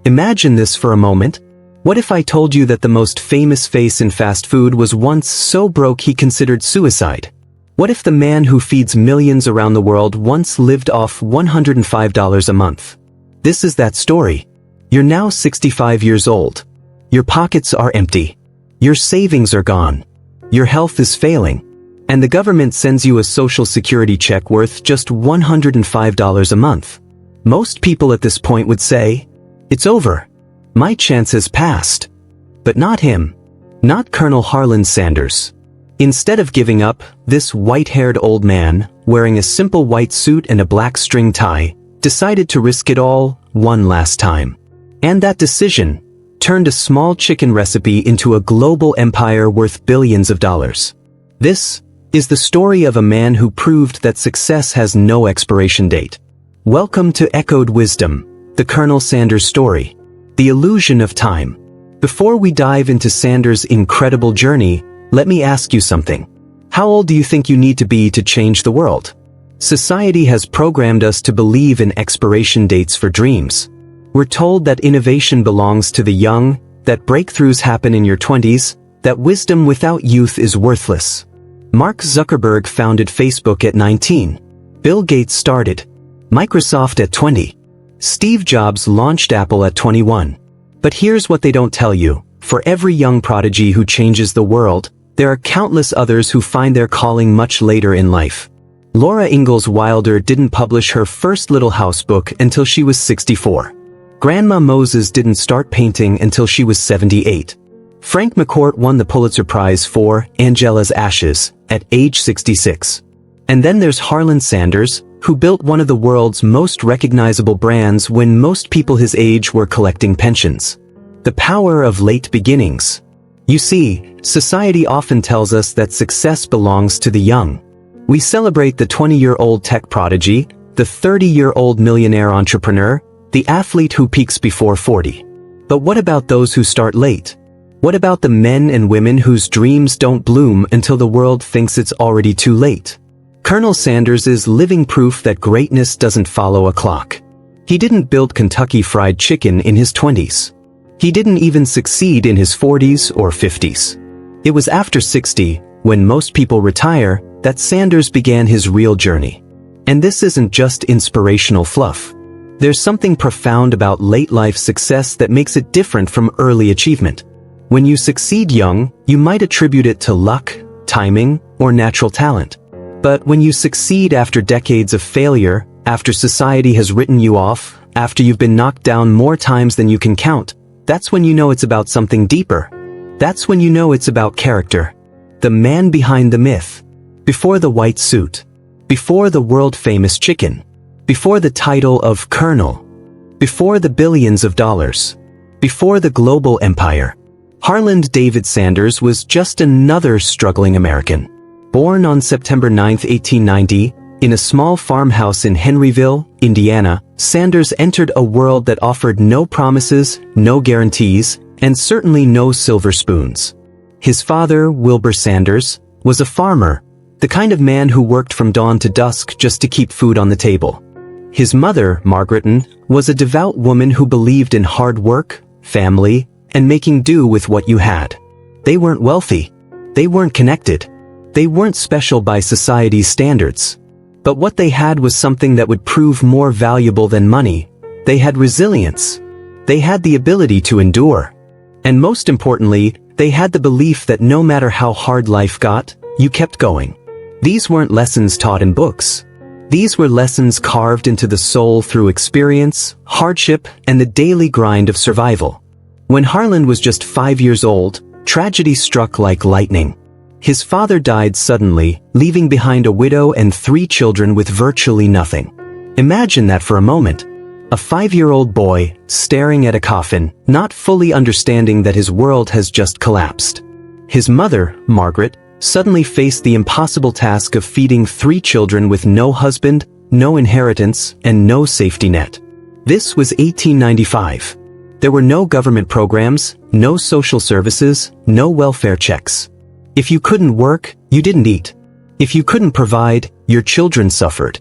Imagine this for a moment. What if I told you that the most famous face in fast food was once so broke he considered suicide? What if the man who feeds millions around the world once lived off $105 a month? This is that story. You're now 65 years old. Your pockets are empty. Your savings are gone. Your health is failing. And the government sends you a social security check worth just $105 a month. Most people at this point would say, "It's over. My chance has passed." But not him. Not Colonel Harland Sanders. Instead of giving up, this white-haired old man, wearing a simple white suit and a black string tie, decided to risk it all one last time. And that decision turned a small chicken recipe into a global empire worth billions of dollars. This is the story of a man who proved that success has no expiration date. Welcome to Echoed Wisdom, the Colonel Sanders story. The illusion of time. Before we dive into Sanders' incredible journey, let me ask you something. How old do you think you need to be to change the world? Society has programmed us to believe in expiration dates for dreams. We're told that innovation belongs to the young, that breakthroughs happen in your 20s, that wisdom without youth is worthless. Mark Zuckerberg founded Facebook at 19. Bill Gates started Microsoft at 20. Steve Jobs launched Apple at 21. But here's what they don't tell you. For every young prodigy who changes the world, there are countless others who find their calling much later in life. Laura Ingalls Wilder didn't publish her first Little House book until she was 64. Grandma Moses didn't start painting until she was 78. Frank McCourt won the Pulitzer Prize for Angela's Ashes at age 66. And then there's Harland Sanders, who built one of the world's most recognizable brands when most people his age were collecting pensions. The power of late beginnings. You see, society often tells us that success belongs to the young. We celebrate the 20-year-old tech prodigy, the 30-year-old millionaire entrepreneur, the athlete who peaks before 40. But what about those who start late? What about the men and women whose dreams don't bloom until the world thinks it's already too late? Colonel Sanders is living proof that greatness doesn't follow a clock. He didn't build Kentucky Fried Chicken in his 20s. He didn't even succeed in his 40s or 50s. It was after 60, when most people retire, that Sanders began his real journey. And this isn't just inspirational fluff. There's something profound about late-life success that makes it different from early achievement. When you succeed young, you might attribute it to luck, timing, or natural talent. But when you succeed after decades of failure, after society has written you off, after you've been knocked down more times than you can count, that's when you know it's about something deeper. That's when you know it's about character. The man behind the myth. Before the white suit. Before the world-famous chicken. Before the title of Colonel. Before the billions of dollars. Before the global empire. Harland David Sanders was just another struggling American. Born on September 9, 1890, in a small farmhouse in Henryville, Indiana, Sanders entered a world that offered no promises, no guarantees, and certainly no silver spoons. His father, Wilbur Sanders, was a farmer, the kind of man who worked from dawn to dusk just to keep food on the table. His mother, Margareton, was a devout woman who believed in hard work, family, and making do with what you had. They weren't wealthy. They weren't connected. They weren't special by society's standards. But what they had was something that would prove more valuable than money. They had resilience. They had the ability to endure. And most importantly, they had the belief that no matter how hard life got, you kept going. These weren't lessons taught in books. These were lessons carved into the soul through experience, hardship, and the daily grind of survival. When Harland was just 5 years old, tragedy struck like lightning. His father died suddenly, leaving behind a widow and 3 children with virtually nothing. Imagine that for a moment. A 5-year-old boy, staring at a coffin, not fully understanding that his world has just collapsed. His mother, Margaret, suddenly faced the impossible task of feeding 3 children with no husband, no inheritance, and no safety net. This was 1895. There were no government programs, no social services, no welfare checks. If you couldn't work, you didn't eat. If you couldn't provide, your children suffered.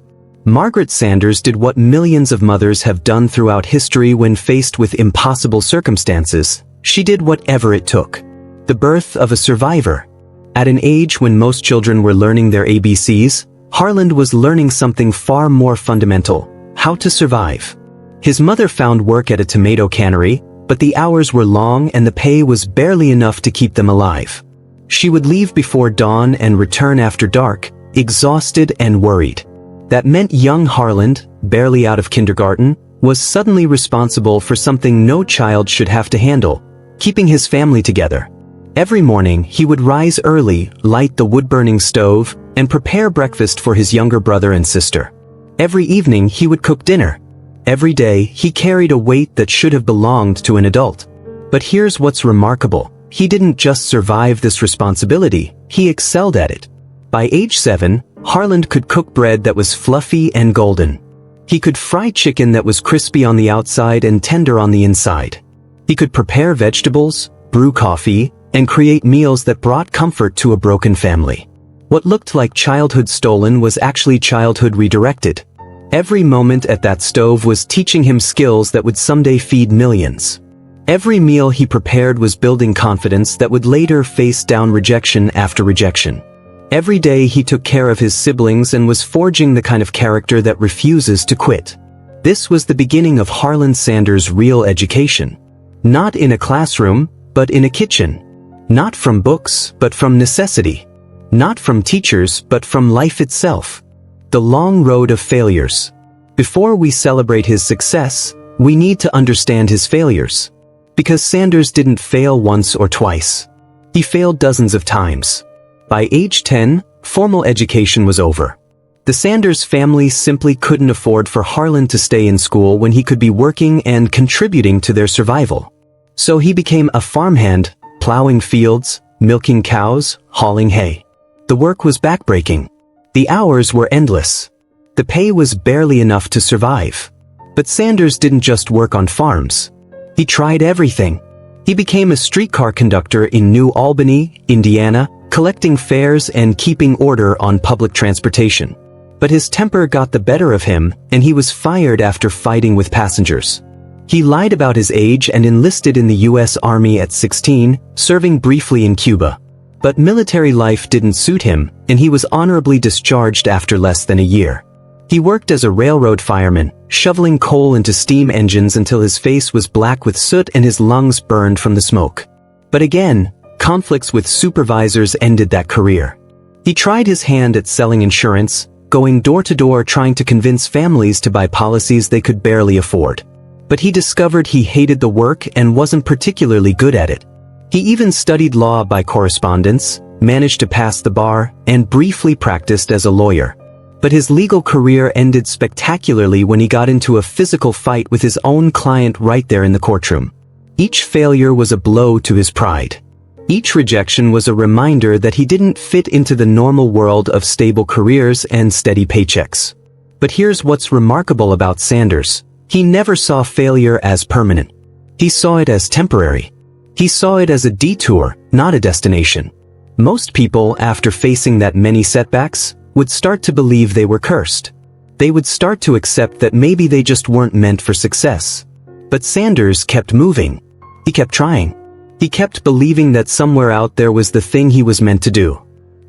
Margaret Sanders did what millions of mothers have done throughout history when faced with impossible circumstances. She did whatever it took. The birth of a survivor. At an age when most children were learning their ABCs, Harland was learning something far more fundamental: how to survive. His mother found work at a tomato cannery, but the hours were long and the pay was barely enough to keep them alive. She would leave before dawn and return after dark, exhausted and worried. That meant young Harland, barely out of kindergarten, was suddenly responsible for something no child should have to handle: keeping his family together. Every morning, he would rise early, light the wood-burning stove, and prepare breakfast for his younger brother and sister. Every evening, he would cook dinner. Every day, he carried a weight that should have belonged to an adult. But here's what's remarkable: he didn't just survive this responsibility, he excelled at it. By age 7, Harland could cook bread that was fluffy and golden. He could fry chicken that was crispy on the outside and tender on the inside. He could prepare vegetables, brew coffee, and create meals that brought comfort to a broken family. What looked like childhood stolen was actually childhood redirected. Every moment at that stove was teaching him skills that would someday feed millions. Every meal he prepared was building confidence that would later face down rejection after rejection. Every day he took care of his siblings and was forging the kind of character that refuses to quit. This was the beginning of Harland Sanders' real education. Not in a classroom, but in a kitchen. Not from books, but from necessity. Not from teachers, but from life itself. The long road of failures. Before we celebrate his success, we need to understand his failures. Because Sanders didn't fail once or twice. He failed dozens of times. By age 10, formal education was over. The Sanders family simply couldn't afford for Harland to stay in school when he could be working and contributing to their survival. So he became a farmhand, plowing fields, milking cows, hauling hay. The work was backbreaking. The hours were endless. The pay was barely enough to survive. But Sanders didn't just work on farms. He tried everything. He became a streetcar conductor in New Albany, Indiana, collecting fares and keeping order on public transportation. But his temper got the better of him, and he was fired after fighting with passengers. He lied about his age and enlisted in the U.S. Army at 16, serving briefly in Cuba. But military life didn't suit him, and he was honorably discharged after less than a year. He worked as a railroad fireman, shoveling coal into steam engines until his face was black with soot and his lungs burned from the smoke. But again, conflicts with supervisors ended that career. He tried his hand at selling insurance, going door to door trying to convince families to buy policies they could barely afford. But he discovered he hated the work and wasn't particularly good at it. He even studied law by correspondence, managed to pass the bar, and briefly practiced as a lawyer. But his legal career ended spectacularly when he got into a physical fight with his own client right there in the courtroom. Each failure was a blow to his pride. Each rejection was a reminder that he didn't fit into the normal world of stable careers and steady paychecks. But here's what's remarkable about Sanders. He never saw failure as permanent. He saw it as temporary. He saw it as a detour, not a destination. Most people, after facing that many setbacks, would start to believe they were cursed. They would start to accept that maybe they just weren't meant for success. But Sanders kept moving. He kept trying. He kept believing that somewhere out there was the thing he was meant to do.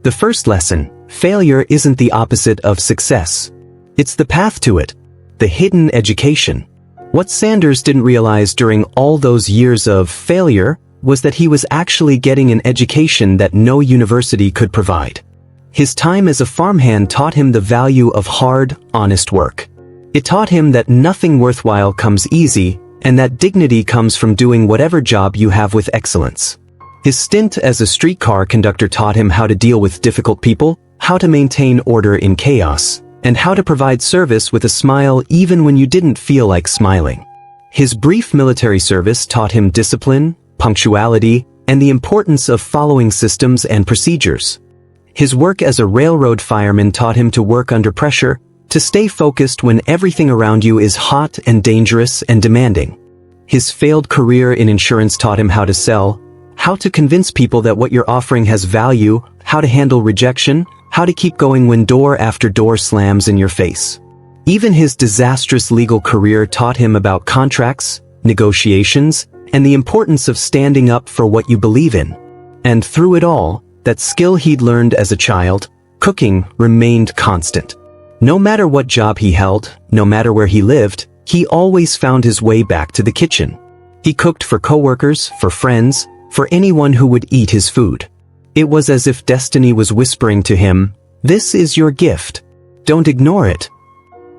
The first lesson: failure isn't the opposite of success. It's the path to it. The hidden education. What Sanders didn't realize during all those years of failure was that he was actually getting an education that no university could provide. His time as a farmhand taught him the value of hard, honest work. It taught him that nothing worthwhile comes easy, and that dignity comes from doing whatever job you have with excellence. His stint as a streetcar conductor taught him how to deal with difficult people, how to maintain order in chaos, and how to provide service with a smile even when you didn't feel like smiling. His brief military service taught him discipline, punctuality, and the importance of following systems and procedures. His work as a railroad fireman taught him to work under pressure, to stay focused when everything around you is hot and dangerous and demanding. His failed career in insurance taught him how to sell, how to convince people that what you're offering has value, how to handle rejection, how to keep going when door after door slams in your face. Even his disastrous legal career taught him about contracts, negotiations, and the importance of standing up for what you believe in. And through it all, that skill he'd learned as a child, cooking, remained constant. No matter what job he held, no matter where he lived, he always found his way back to the kitchen. He cooked for coworkers, for friends, for anyone who would eat his food. It was as if destiny was whispering to him, "This is your gift. Don't ignore it."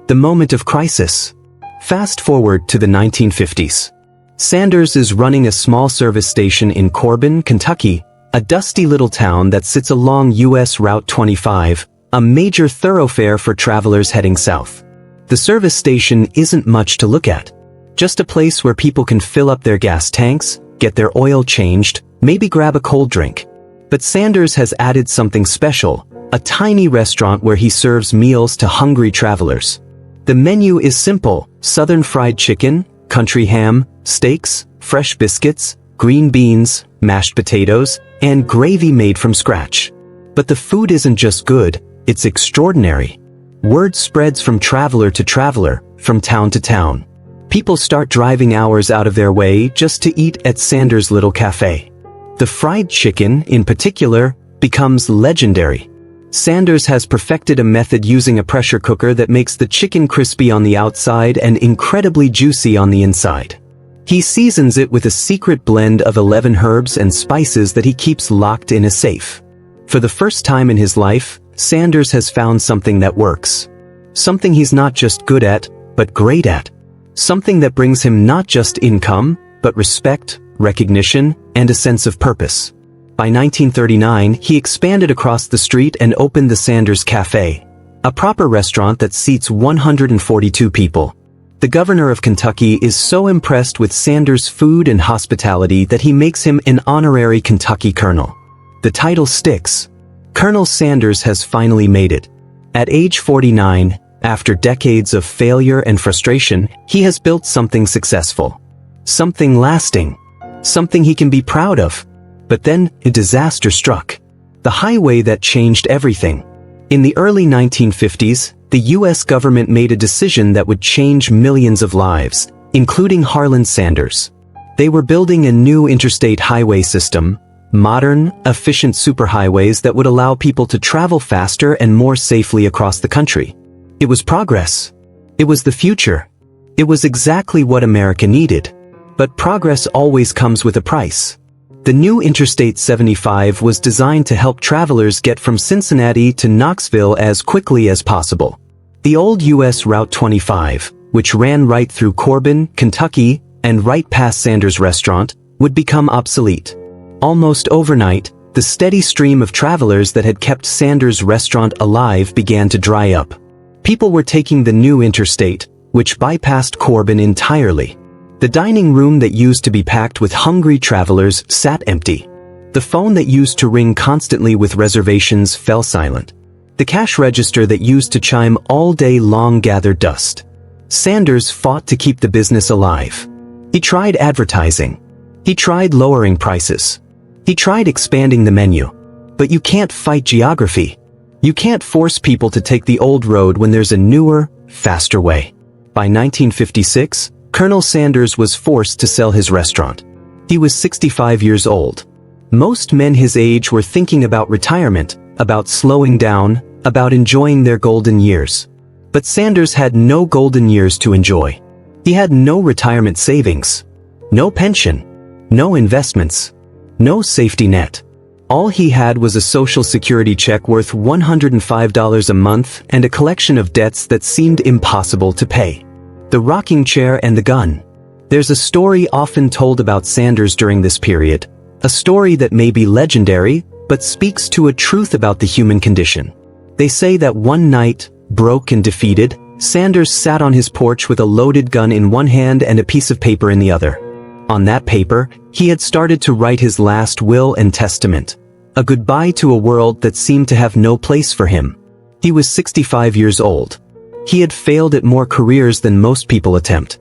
The moment of crisis. Fast forward to the 1950s. Sanders is running a small service station in Corbin, Kentucky, a dusty little town that sits along US Route 25, a major thoroughfare for travelers heading south. The service station isn't much to look at. Just a place where people can fill up their gas tanks, get their oil changed, maybe grab a cold drink. But Sanders has added something special, a tiny restaurant where he serves meals to hungry travelers. The menu is simple: southern fried chicken, country ham, steaks, fresh biscuits, green beans, mashed potatoes, and gravy made from scratch. But the food isn't just good, it's extraordinary. Word spreads from traveler to traveler, from town to town. People start driving hours out of their way just to eat at Sanders' little cafe. The fried chicken, in particular, becomes legendary. Sanders has perfected a method using a pressure cooker that makes the chicken crispy on the outside and incredibly juicy on the inside. He seasons it with a secret blend of 11 herbs and spices that he keeps locked in a safe. For the first time in his life, Sanders has found something that works. Something he's not just good at, but great at. Something that brings him not just income, but respect, recognition, and a sense of purpose. By 1939, he expanded across the street and opened the Sanders Cafe, a proper restaurant that seats 142 people. The governor of Kentucky is so impressed with Sanders' food and hospitality that he makes him an honorary Kentucky colonel. The title sticks. Colonel Sanders has finally made it. At age 49, after decades of failure and frustration, he has built something successful. Something lasting. Something he can be proud of. But then, a disaster struck. The highway that changed everything. In the early 1950s, the US government made a decision that would change millions of lives, including Harland Sanders. They were building a new interstate highway system, modern, efficient superhighways that would allow people to travel faster and more safely across the country. It was progress. It was the future. It was exactly what America needed. But progress always comes with a price. The new Interstate 75 was designed to help travelers get from Cincinnati to Knoxville as quickly as possible. The old US Route 25, which ran right through Corbin, Kentucky, and right past Sanders' restaurant, would become obsolete. Almost overnight, the steady stream of travelers that had kept Sanders' restaurant alive began to dry up. People were taking the new interstate, which bypassed Corbin entirely. The dining room that used to be packed with hungry travelers sat empty. The phone that used to ring constantly with reservations fell silent. The cash register that used to chime all day long gathered dust. Sanders fought to keep the business alive. He tried advertising. He tried lowering prices. He tried expanding the menu. But you can't fight geography. You can't force people to take the old road when there's a newer, faster way. By 1956, Colonel Sanders was forced to sell his restaurant. He was 65 years old. Most men his age were thinking about retirement, about slowing down, about enjoying their golden years. But Sanders had no golden years to enjoy. He had no retirement savings, no pension, no investments, no safety net. All he had was a Social Security check worth $105 a month and a collection of debts that seemed impossible to pay. The rocking chair and the gun. There's a story often told about Sanders during this period, a story that may be legendary, but speaks to a truth about the human condition. They say that one night, broke and defeated, Sanders sat on his porch with a loaded gun in one hand and a piece of paper in the other. On that paper, he had started to write his last will and testament, a goodbye to a world that seemed to have no place for him. He was 65 years old. He had failed at more careers than most people attempt.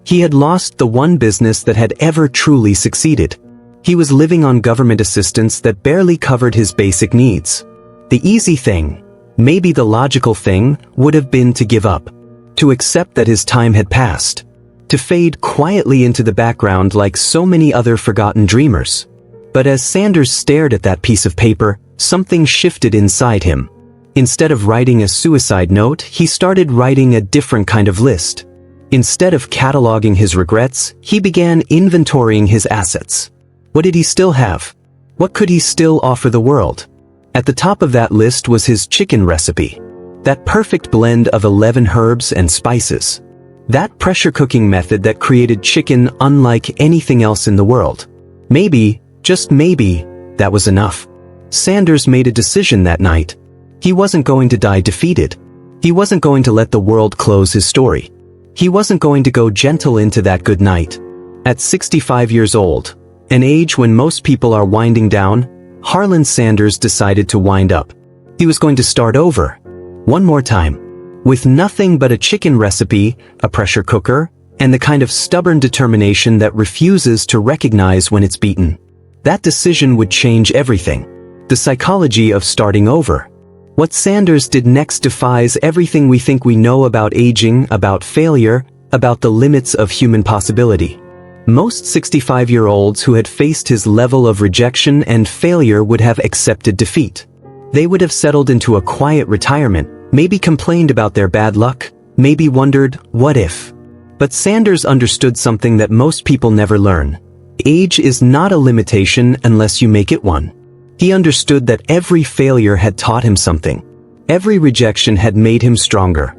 He had lost the one business that had ever truly succeeded. He was living on government assistance that barely covered his basic needs. The easy thing, maybe the logical thing, would have been to give up. to accept that his time had passed, to fade quietly into the background like so many other forgotten dreamers. But as Sanders stared at that piece of paper, something shifted inside him. Instead of writing a suicide note, he started writing a different kind of list. Instead of cataloging his regrets, he began inventorying his assets. What did he still have? What could he still offer the world? At the top of that list was his chicken recipe. That perfect blend of 11 herbs and spices. That pressure cooking method that created chicken unlike anything else in the world. Maybe, just maybe, that was enough. Sanders made a decision that night. He wasn't going to die defeated. He wasn't going to let the world close his story. He wasn't going to go gentle into that good night. At 65 years old, an age when most people are winding down, Harland Sanders decided to wind up. He was going to start over. One more time. With nothing but a chicken recipe, a pressure cooker, and the kind of stubborn determination that refuses to recognize when it's beaten. That decision would change everything. The psychology of starting over. What Sanders did next defies everything we think we know about aging, about failure, about the limits of human possibility. Most 65-year-olds who had faced his level of rejection and failure would have accepted defeat. They would have settled into a quiet retirement, maybe complained about their bad luck, maybe wondered, what if? But Sanders understood something that most people never learn. Age is not a limitation unless you make it one. He understood that every failure had taught him something. Every rejection had made him stronger.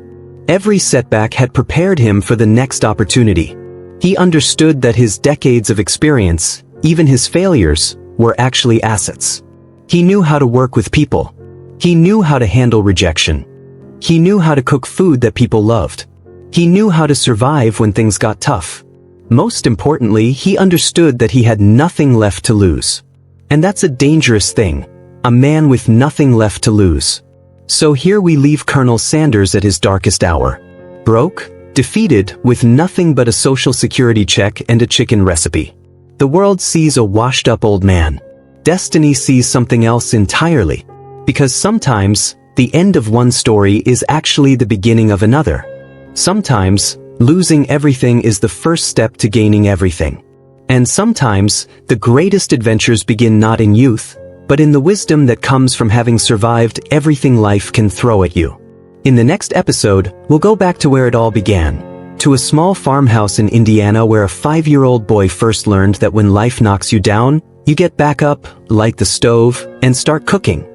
Every setback had prepared him for the next opportunity. He understood that his decades of experience, even his failures, were actually assets. He knew how to work with people. He knew how to handle rejection. He knew how to cook food that people loved. He knew how to survive when things got tough. Most importantly, he understood that he had nothing left to lose. And that's a dangerous thing, a man with nothing left to lose. So here we leave Colonel Sanders at his darkest hour. Broke, defeated, with nothing but a social security check and a chicken recipe. The world sees a washed-up old man. Destiny sees something else entirely. Because sometimes, the end of one story is actually the beginning of another. Sometimes, losing everything is the first step to gaining everything. And sometimes, the greatest adventures begin not in youth, but in the wisdom that comes from having survived everything life can throw at you. In the next episode, we'll go back to where it all began. To a small farmhouse in Indiana where a 5-year-old boy first learned that when life knocks you down, you get back up, light the stove, and start cooking.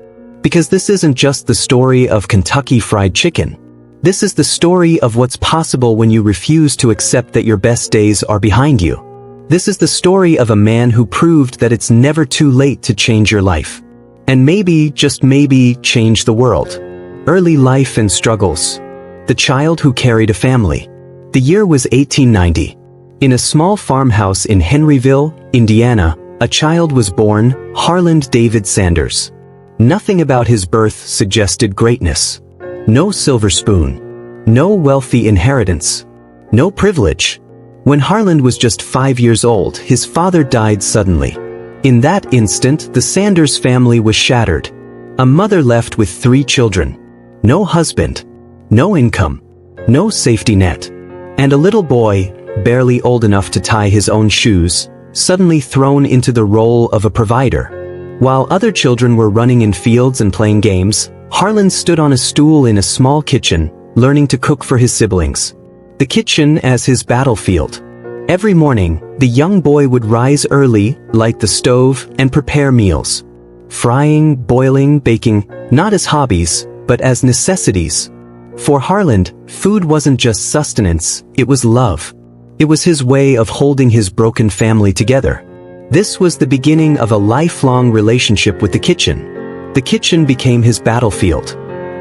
Because this isn't just the story of Kentucky Fried Chicken. This is the story of what's possible when you refuse to accept that your best days are behind you. This is the story of a man who proved that it's never too late to change your life. And maybe, just maybe, change the world. Early life and struggles. The child who carried a family. The year was 1890. In a small farmhouse in Henryville, Indiana, a child was born, Harland David Sanders. Nothing about his birth suggested greatness. No silver spoon. No wealthy inheritance. No privilege. When Harland was just 5 years old, his father died suddenly. In that instant, the Sanders family was shattered. A mother left with 3 children. No husband. No income. No safety net. And a little boy, barely old enough to tie his own shoes, suddenly thrown into the role of a provider. While other children were running in fields and playing games, Harland stood on a stool in a small kitchen, learning to cook for his siblings. The kitchen as his battlefield. Every morning, the young boy would rise early, light the stove, and prepare meals. Frying, boiling, baking, not as hobbies, but as necessities. For Harland, food wasn't just sustenance, it was love. It was his way of holding his broken family together. This was the beginning of a lifelong relationship with the kitchen. The kitchen became his battlefield.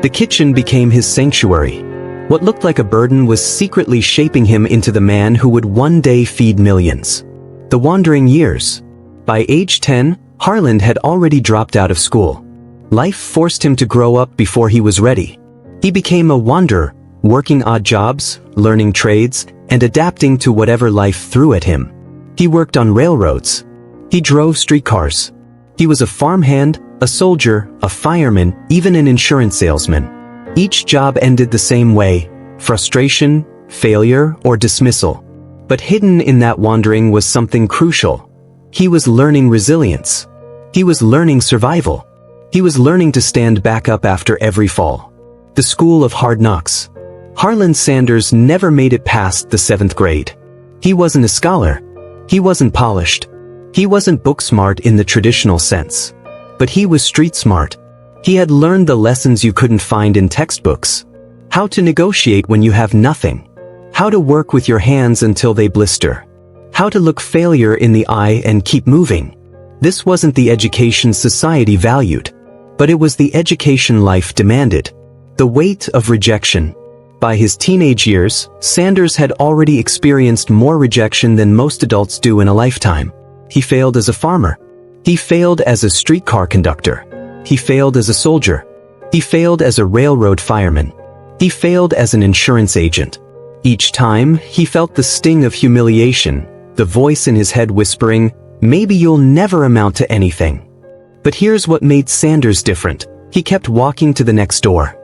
The kitchen became his sanctuary. What looked like a burden was secretly shaping him into the man who would one day feed millions. The wandering years. By age 10, Harland had already dropped out of school. Life forced him to grow up before he was ready. He became a wanderer, working odd jobs, learning trades, and adapting to whatever life threw at him. He worked on railroads. He drove streetcars. He was a farmhand, a soldier, a fireman, even an insurance salesman. Each job ended the same way, frustration, failure, or dismissal. But hidden in that wandering was something crucial. He was learning resilience. He was learning survival. He was learning to stand back up after every fall. The school of hard knocks. Harland Sanders never made it past the 7th grade. He wasn't a scholar. He wasn't polished. He wasn't book smart in the traditional sense. But he was street smart. He had learned the lessons you couldn't find in textbooks. How to negotiate when you have nothing. How to work with your hands until they blister. How to look failure in the eye and keep moving. This wasn't the education society valued, but it was the education life demanded. The weight of rejection. By his teenage years, Sanders had already experienced more rejection than most adults do in a lifetime. He failed as a farmer. He failed as a streetcar conductor. He failed as a soldier. He failed as a railroad fireman. He failed as an insurance agent. Each time, he felt the sting of humiliation, the voice in his head whispering, "Maybe you'll never amount to anything." But here's what made Sanders different. He kept walking to the next door.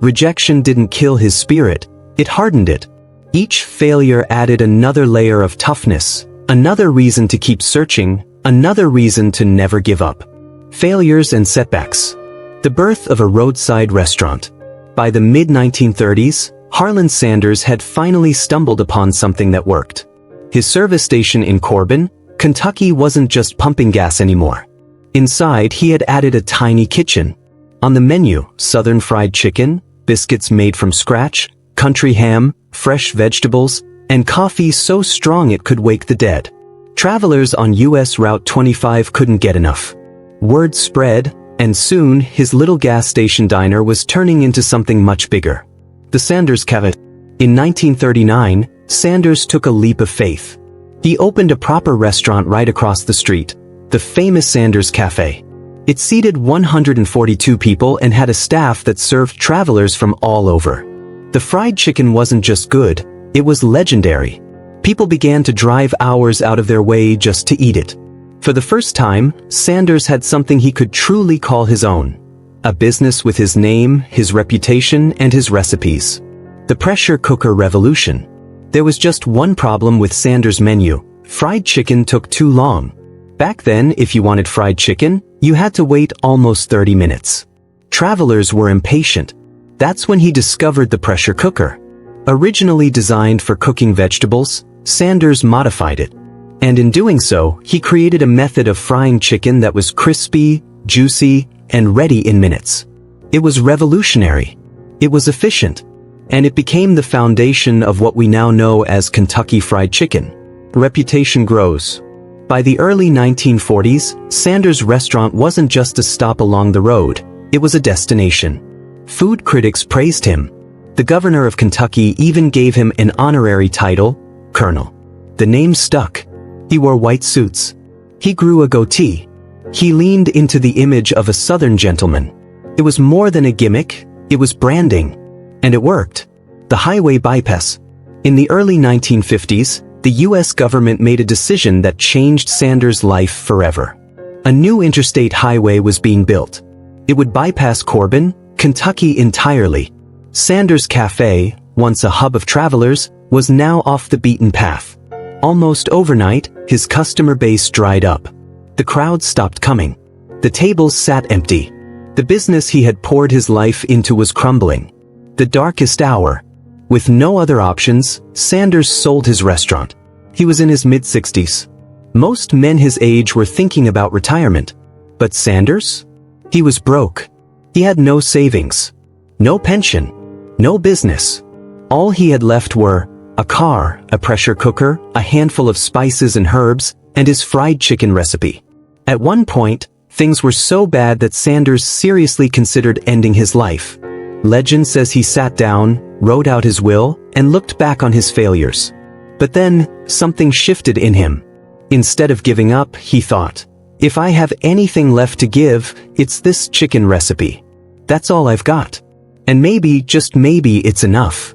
Rejection didn't kill his spirit, it hardened it. Each failure added another layer of toughness, another reason to keep searching, another reason to never give up. Failures and setbacks. The birth of a roadside restaurant. By the mid-1930s, Harland Sanders had finally stumbled upon something that worked. His service station in Corbin, Kentucky wasn't just pumping gas anymore. Inside, he had added a tiny kitchen. On the menu, Southern fried chicken, biscuits made from scratch, country ham, fresh vegetables, and coffee so strong it could wake the dead. Travelers on U.S. Route 25 couldn't get enough. Word spread, and soon his little gas station diner was turning into something much bigger. The Sanders Cafe. In 1939, Sanders took a leap of faith. He opened a proper restaurant right across the street, the famous Sanders Cafe. It seated 142 people and had a staff that served travelers from all over. The fried chicken wasn't just good, it was legendary. People began to drive hours out of their way just to eat it. For the first time, Sanders had something he could truly call his own. A business with his name, his reputation, and his recipes. The pressure cooker revolution. There was just one problem with Sanders' menu. Fried chicken took too long. Back then, if you wanted fried chicken, you had to wait almost 30 minutes. Travelers were impatient. That's when he discovered the pressure cooker. Originally designed for cooking vegetables, Sanders modified it. And in doing so, he created a method of frying chicken that was crispy, juicy, and ready in minutes. It was revolutionary. It was efficient. And it became the foundation of what we now know as Kentucky Fried Chicken. Reputation grows. By the early 1940s, Sanders' restaurant wasn't just a stop along the road, it was a destination. Food critics praised him. The governor of Kentucky even gave him an honorary title, Colonel. The name stuck. He wore white suits. He grew a goatee. He leaned into the image of a Southern gentleman. It was more than a gimmick, it was branding. And it worked. The highway bypass. In the early 1950s, the U.S. government made a decision that changed Sanders' life forever. A new interstate highway was being built. It would bypass Corbin, Kentucky entirely. Sanders' Cafe, once a hub of travelers, was now off the beaten path. Almost overnight, his customer base dried up. The crowds stopped coming. The tables sat empty. The business he had poured his life into was crumbling. The darkest hour. With no other options, Sanders sold his restaurant. He was in his mid-60s. Most men his age were thinking about retirement. But Sanders? He was broke. He had no savings. No pension. No business. All he had left were a car, a pressure cooker, a handful of spices and herbs, and his fried chicken recipe. At one point, things were so bad that Sanders seriously considered ending his life. Legend says he sat down, wrote out his will, and looked back on his failures. But then, something shifted in him. Instead of giving up, he thought, if I have anything left to give, it's this chicken recipe. That's all I've got. And maybe, just maybe, it's enough.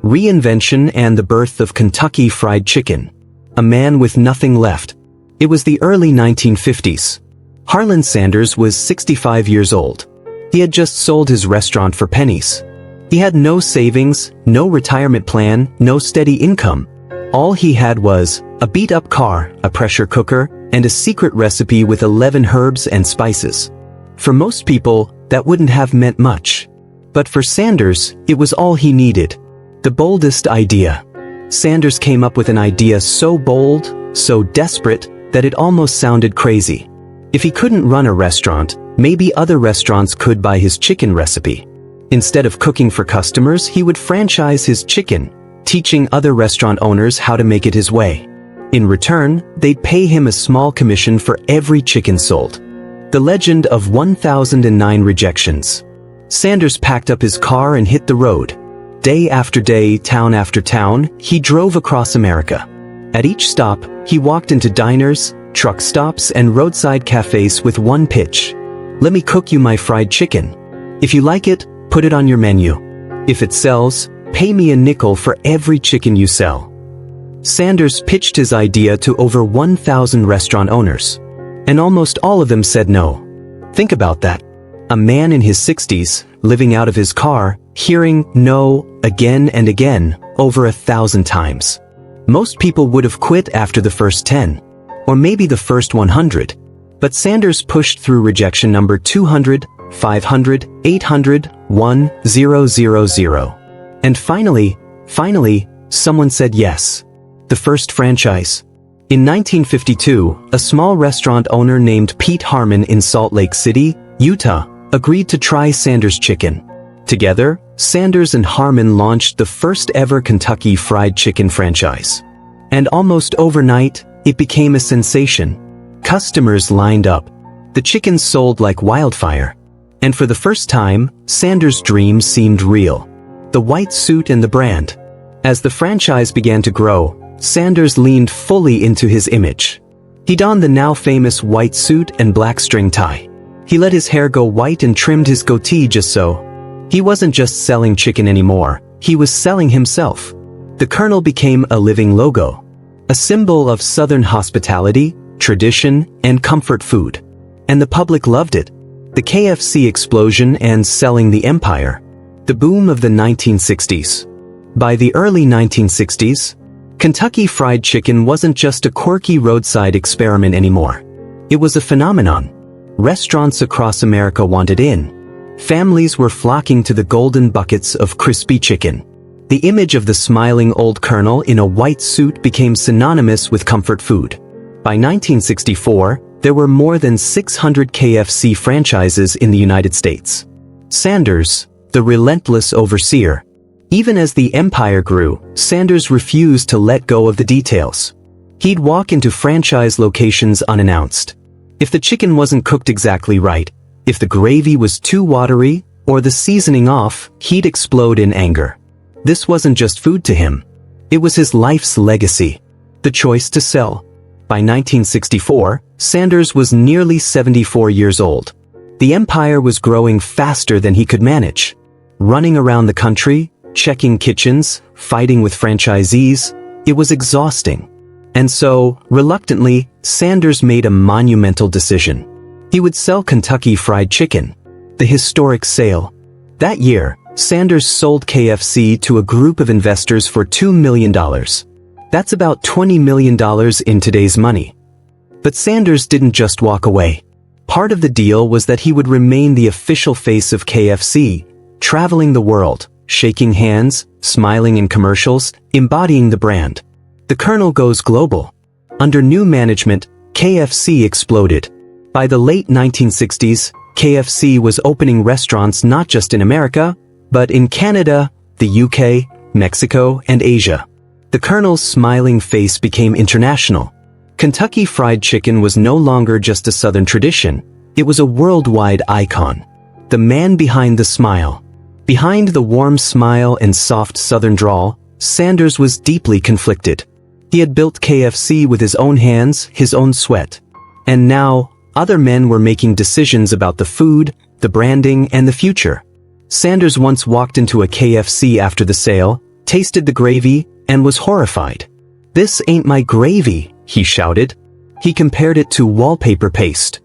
Reinvention and the birth of Kentucky Fried Chicken. A man with nothing left. It was the early 1950s. Harland Sanders was 65 years old. He had just sold his restaurant for pennies. He had no savings, no retirement plan, no steady income. All he had was a beat-up car, a pressure cooker, and a secret recipe with 11 herbs and spices. For most people, that wouldn't have meant much. But for Sanders, it was all he needed. The boldest idea. Sanders came up with an idea so bold, so desperate, that it almost sounded crazy. If he couldn't run a restaurant, maybe other restaurants could buy his chicken recipe. Instead of cooking for customers, he would franchise his chicken, teaching other restaurant owners how to make it his way. In return, they'd pay him a small commission for every chicken sold. The legend of 1009 rejections. Sanders packed up his car and hit the road. Day after day, town after town, he drove across America. At each stop, he walked into diners, truck stops, and roadside cafes with one pitch. Let me cook you my fried chicken. If you like it, put it on your menu. If it sells, pay me a nickel for every chicken you sell. Sanders pitched his idea to over 1,000 restaurant owners. And almost all of them said no. Think about that. A man in his 60s, living out of his car, hearing no again and again, over 1,000 times. Most people would have quit after the first 10, or maybe the first 100. But Sanders pushed through rejection number 200, 500, 800, 1000. And finally, someone said yes. The first franchise. In 1952, a small restaurant owner named Pete Harmon in Salt Lake City, Utah, agreed to try Sanders' chicken. Together, Sanders and Harmon launched the first ever Kentucky Fried Chicken franchise. And almost overnight, it became a sensation. Customers lined up. The chicken sold like wildfire. And for the first time, Sanders' dream seemed real. The white suit and the brand. As the franchise began to grow, Sanders leaned fully into his image. He donned the now famous white suit and black string tie. He let his hair go white and trimmed his goatee just so. He wasn't just selling chicken anymore, he was selling himself. The Colonel became a living logo. A symbol of Southern hospitality, tradition, and comfort food. And the public loved it. The KFC explosion and selling the empire. The boom of the 1960s. By the early 1960s, Kentucky Fried Chicken wasn't just a quirky roadside experiment anymore. It was a phenomenon. Restaurants across America wanted in. Families were flocking to the golden buckets of crispy chicken. The image of the smiling old colonel in a white suit became synonymous with comfort food. By 1964, there were more than 600 KFC franchises in the United States. Sanders, the relentless overseer. Even as the empire grew, Sanders refused to let go of the details. He'd walk into franchise locations unannounced. If the chicken wasn't cooked exactly right, if the gravy was too watery, or the seasoning off, he'd explode in anger. This wasn't just food to him. It was his life's legacy. The choice to sell. By 1964, Sanders was nearly 74 years old. The empire was growing faster than he could manage. Running around the country, checking kitchens, fighting with franchisees, it was exhausting. And so, reluctantly, Sanders made a monumental decision. He would sell Kentucky Fried Chicken. The historic sale. That year, Sanders sold KFC to a group of investors for $2 million. That's about $20 million in today's money. But Sanders didn't just walk away. Part of the deal was that he would remain the official face of KFC, traveling the world, shaking hands, smiling in commercials, embodying the brand. The Colonel goes global. Under new management, KFC exploded. By the late 1960s, KFC was opening restaurants not just in America, but in Canada, the UK, Mexico, and Asia. The Colonel's smiling face became international. Kentucky Fried Chicken was no longer just a Southern tradition, it was a worldwide icon. The man behind the smile. Behind the warm smile and soft Southern drawl, Sanders was deeply conflicted. He had built KFC with his own hands, his own sweat. And now, other men were making decisions about the food, the branding, and the future. Sanders once walked into a KFC after the sale, tasted the gravy, and was horrified. "This ain't my gravy," he shouted. He compared it to wallpaper paste.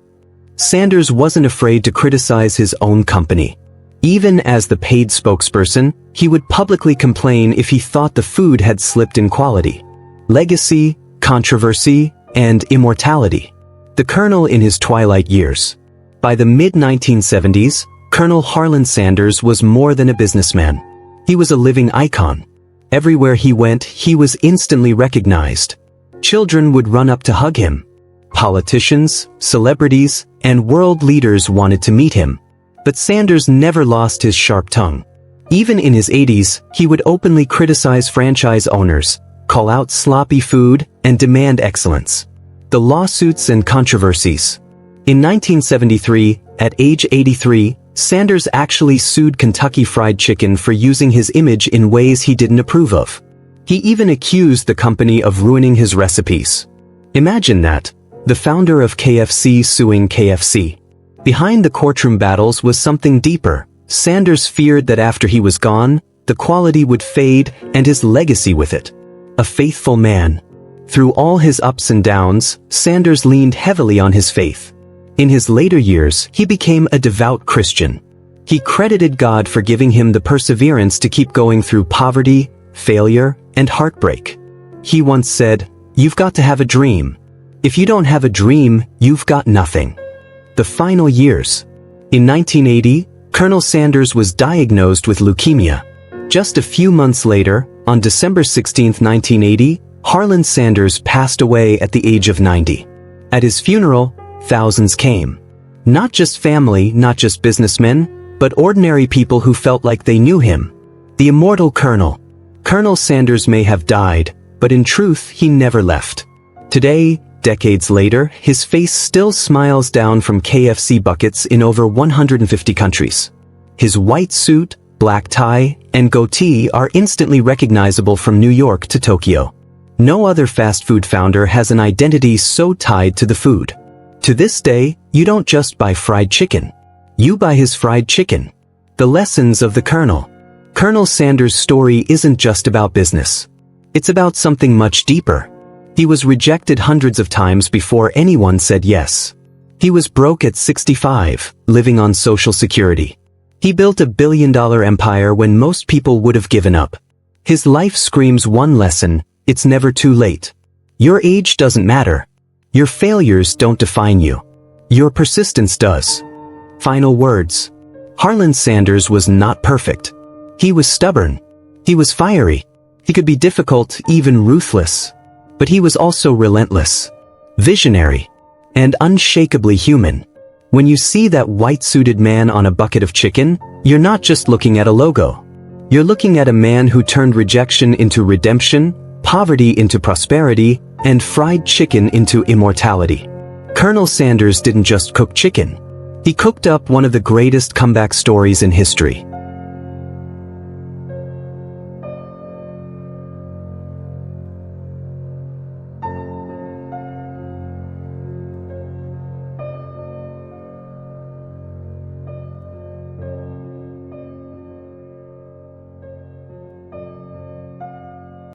Sanders wasn't afraid to criticize his own company. Even as the paid spokesperson, he would publicly complain if he thought the food had slipped in quality. Legacy, controversy, and immortality. The Colonel in his twilight years. By the mid-1970s, Colonel Harland Sanders was more than a businessman. He was a living icon. Everywhere he went, he was instantly recognized. Children would run up to hug him. Politicians, celebrities, and world leaders wanted to meet him. But Sanders never lost his sharp tongue. Even in his 80s, he would openly criticize franchise owners, call out sloppy food, and demand excellence. The lawsuits and controversies. In 1973, at age 83, Sanders actually sued Kentucky Fried Chicken for using his image in ways he didn't approve of. He even accused the company of ruining his recipes. Imagine that, the founder of KFC suing KFC. Behind the courtroom battles was something deeper. Sanders feared that after he was gone, the quality would fade and his legacy with it. A faithful man. Through all his ups and downs, Sanders leaned heavily on his faith. In his later years, he became a devout Christian. He credited God for giving him the perseverance to keep going through poverty, failure, and heartbreak. He once said, "You've got to have a dream. If you don't have a dream, you've got nothing." The final years. In 1980, Colonel Sanders was diagnosed with leukemia. Just a few months later, on December 16, 1980, Harland Sanders passed away at the age of 90. At his funeral, thousands came. Not just family, not just businessmen, but ordinary people who felt like they knew him. The immortal Colonel. Colonel Sanders may have died, but in truth, he never left. Today, decades later, his face still smiles down from KFC buckets in over 150 countries. His white suit, black tie, and goatee are instantly recognizable from New York to Tokyo. No other fast food founder has an identity so tied to the food. To this day, you don't just buy fried chicken. You buy his fried chicken. The lessons of the Colonel. Colonel Sanders' story isn't just about business. It's about something much deeper. He was rejected hundreds of times before anyone said yes. He was broke at 65, living on Social Security. He built a billion-dollar empire when most people would have given up. His life screams one lesson: it's never too late. Your age doesn't matter. Your failures don't define you. Your persistence does. Final words. Harland Sanders was not perfect. He was stubborn. He was fiery. He could be difficult, even ruthless. But he was also relentless, visionary, and unshakably human. When you see that white-suited man on a bucket of chicken, you're not just looking at a logo. You're looking at a man who turned rejection into redemption, poverty into prosperity, and fried chicken into immortality. Colonel Sanders didn't just cook chicken. He cooked up one of the greatest comeback stories in history.